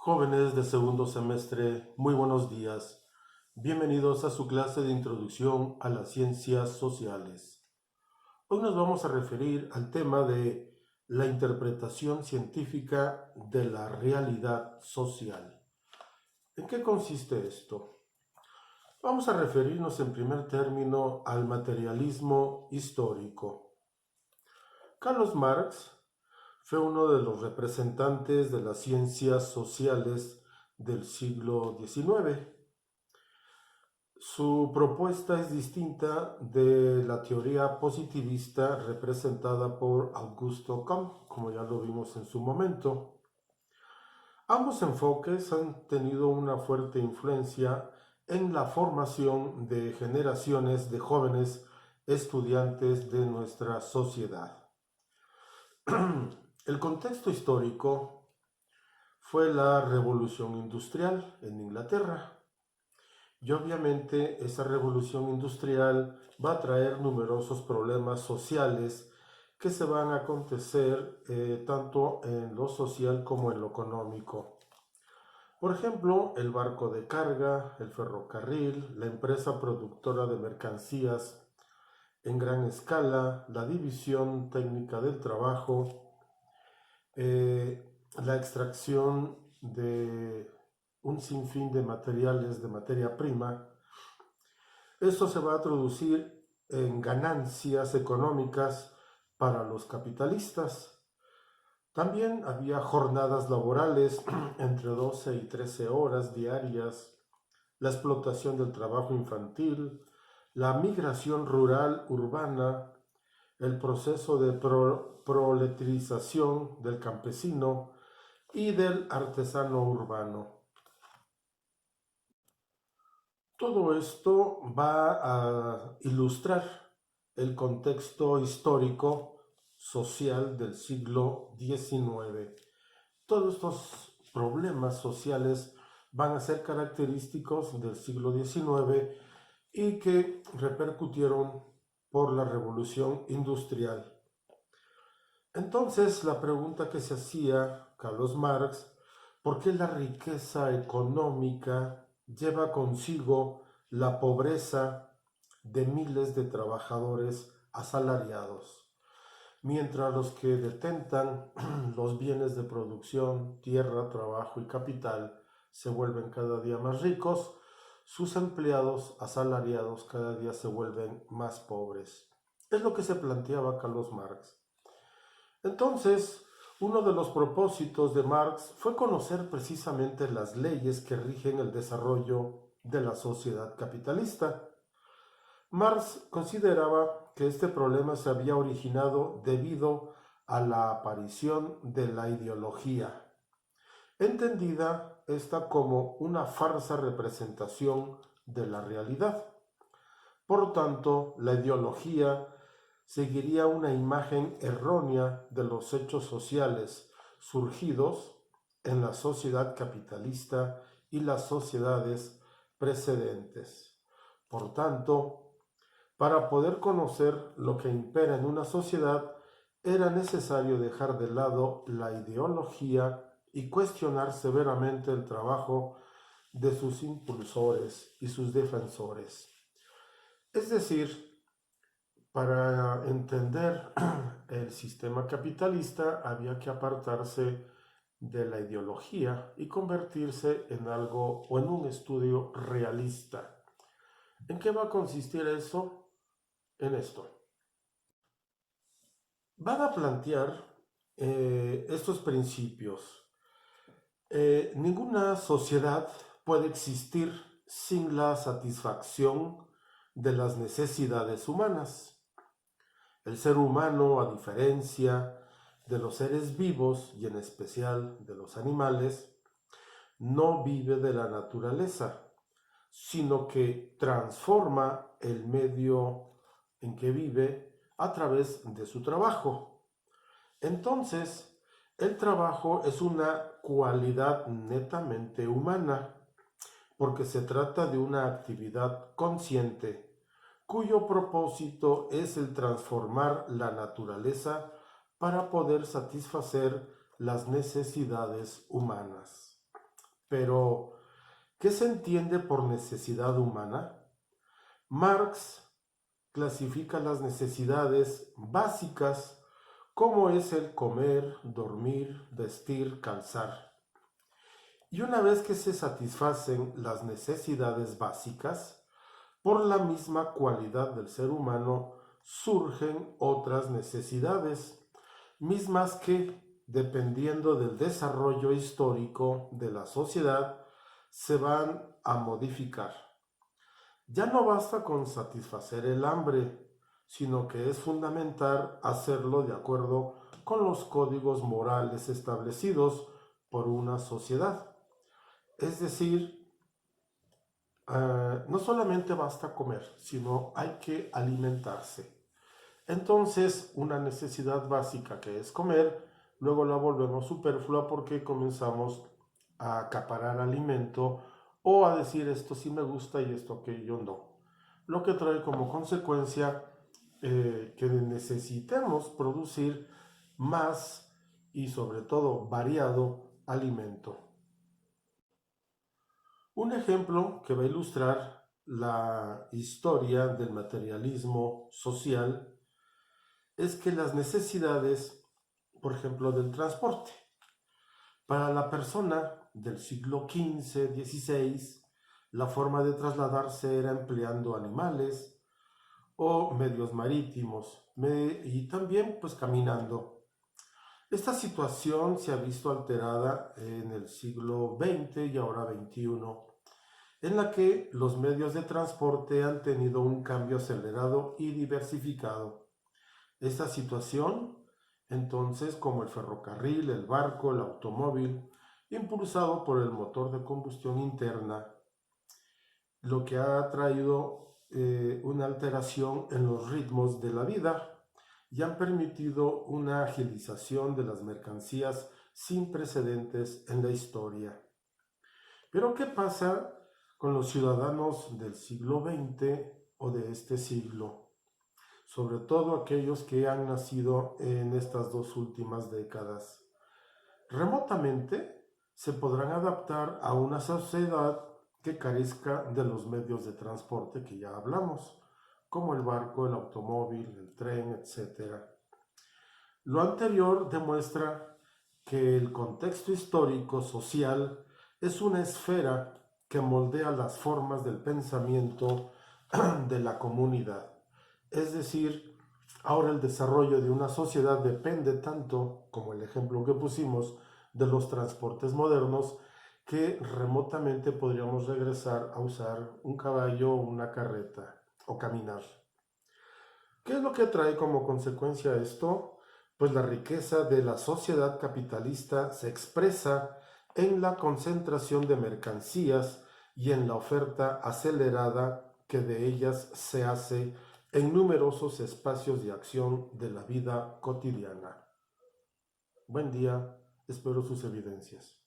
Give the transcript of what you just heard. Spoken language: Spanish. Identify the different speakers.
Speaker 1: Jóvenes de segundo semestre, muy buenos días. Bienvenidos a su clase de introducción a las ciencias sociales. Hoy nos vamos a referir al tema de la interpretación científica de la realidad social. ¿En qué consiste esto? Vamos a referirnos en primer término al materialismo histórico. Carlos Marx fue uno de los representantes de las ciencias sociales del siglo XIX. Su propuesta es distinta de la teoría positivista representada por Augusto Comte, como ya lo vimos en su momento. Ambos enfoques han tenido una fuerte influencia en la formación de generaciones de jóvenes estudiantes de nuestra sociedad. El contexto histórico fue la Revolución Industrial en Inglaterra. Y obviamente esa revolución industrial va a traer numerosos problemas sociales que se van a acontecer tanto en lo social como en lo económico. Por ejemplo, el barco de carga, el ferrocarril, la empresa productora de mercancías en gran escala, la división técnica del trabajo, la extracción de un sinfín de materiales, de materia prima. Esto se va a traducir en ganancias económicas para los capitalistas. También había jornadas laborales entre 12 y 13 horas diarias, la explotación del trabajo infantil, la migración rural urbana, el proceso de proletarización del campesino y del artesano urbano. Todo esto va a ilustrar el contexto histórico social del siglo XIX. Todos estos problemas sociales van a ser característicos del siglo XIX y que repercutieron por la revolución industrial. Entonces, la pregunta que se hacía Carlos Marx: ¿por qué la riqueza económica lleva consigo la pobreza de miles de trabajadores asalariados, mientras los que detentan los bienes de producción, tierra, trabajo y capital se vuelven cada día más ricos? Sus empleados asalariados cada día se vuelven más pobres. Es lo que se planteaba Carlos Marx. Entonces, uno de los propósitos de Marx fue conocer precisamente las leyes que rigen el desarrollo de la sociedad capitalista. Marx consideraba que este problema se había originado debido a la aparición de la ideología, entendida esta como una falsa representación de la realidad. Por tanto, la ideología seguiría una imagen errónea de los hechos sociales surgidos en la sociedad capitalista y las sociedades precedentes. Por tanto, para poder conocer lo que impera en una sociedad, era necesario dejar de lado la ideología y cuestionar severamente el trabajo de sus impulsores y sus defensores. Es decir, para entender el sistema capitalista había que apartarse de la ideología y convertirse en algo o en un estudio realista. ¿En qué va a consistir eso? En esto. Van a plantear estos principios. Ninguna sociedad puede existir sin la satisfacción de las necesidades humanas. El ser humano, a diferencia de los seres vivos y en especial de los animales, no vive de la naturaleza, sino que transforma el medio en que vive a través de su trabajo. Entonces, el trabajo es una cualidad netamente humana, porque se trata de una actividad consciente cuyo propósito es el transformar la naturaleza para poder satisfacer las necesidades humanas. Pero, ¿qué se entiende por necesidad humana? Marx clasifica las necesidades básicas como es el comer, dormir, vestir, calzar. Y una vez que se satisfacen las necesidades básicas, por la misma cualidad del ser humano surgen otras necesidades, mismas que, dependiendo del desarrollo histórico de la sociedad, se van a modificar. Ya no basta con satisfacer el hambre, sino que es fundamental hacerlo de acuerdo con los códigos morales establecidos por una sociedad. Es decir, no solamente basta comer, sino hay que alimentarse. Entonces, una necesidad básica que es comer, luego la volvemos superflua porque comenzamos a acaparar alimento o a decir esto sí me gusta y esto aquello no. Lo que trae como consecuencia que necesitemos producir más y sobre todo variado alimento. Un ejemplo que va a ilustrar la historia del materialismo social es que las necesidades, por ejemplo, del transporte, para la persona del siglo XV, XVI, la forma de trasladarse era empleando animales o medios marítimos y también pues caminando. Esta situación se ha visto alterada en el siglo XX y ahora XXI, en la que los medios de transporte han tenido un cambio acelerado y diversificado. Esta situación, entonces, como el ferrocarril, el barco, el automóvil, impulsado por el motor de combustión interna, lo que ha traído una alteración en los ritmos de la vida y han permitido una agilización de las mercancías sin precedentes en la historia. Pero ¿qué pasa con los ciudadanos del siglo XX o de este siglo? Sobre todo aquellos que han nacido en estas dos últimas décadas. Remotamente se podrán adaptar a una sociedad que carezca de los medios de transporte que ya hablamos, como el barco, el automóvil, el tren, etc. Lo anterior demuestra que el contexto histórico social es una esfera que moldea las formas del pensamiento de la comunidad. Es decir, ahora el desarrollo de una sociedad depende tanto, como el ejemplo que pusimos, de los transportes modernos, que remotamente podríamos regresar a usar un caballo o una carreta o caminar. ¿Qué es lo que trae como consecuencia esto? Pues la riqueza de la sociedad capitalista se expresa en la concentración de mercancías y en la oferta acelerada que de ellas se hace en numerosos espacios de acción de la vida cotidiana. Buen día, espero sus evidencias.